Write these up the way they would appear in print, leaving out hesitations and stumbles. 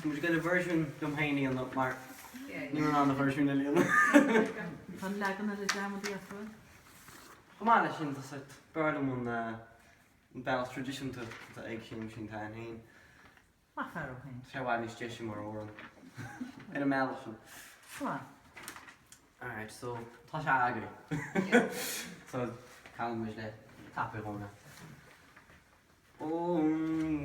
Moet get a version dom Haney on that mark. Niet aan de version alleen. Van lekker de jam die even. Come on, is interessant. Pardon een Belgisch tradition te egg Shéamuisín taan heen. Maar ver ook heen. Zou waar niet steeds maar horen. In een Belgische. Wat? Alright, so Tasha Agri. So kan we je tappen gewoon.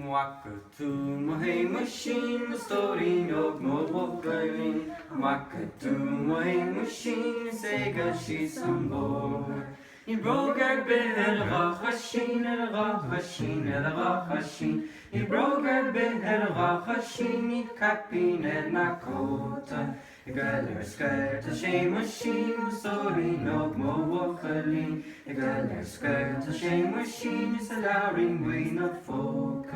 Waka to my machine, story of no walking. Waka to my machine, Sega she's on board. He broke her bed, a rock machine, a rock machine, a rock machine. He broke her bed, a rock machine, he capping and a coat. A girl her skirt, a Shéamuisín, story of no walking. A girl her skirt, a Shéamuisín, is a larring queen of folk.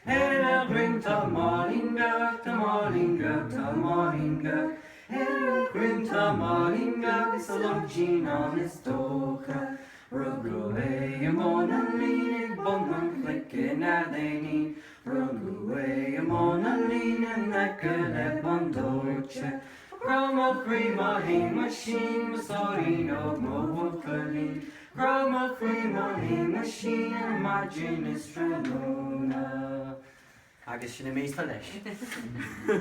Hela grim ta Malingag, ta Malingag, ta Malingag. Hela grim ta Malingag, is a long jean on his doka. Rugru a mona lean, bongan flickin' at they need. Rugru a mona lean, and that girl at Bondoche. Grandma free my machine, sorry no more calling. Grandma free my machine, imagine it's Ramona. I guess she needs to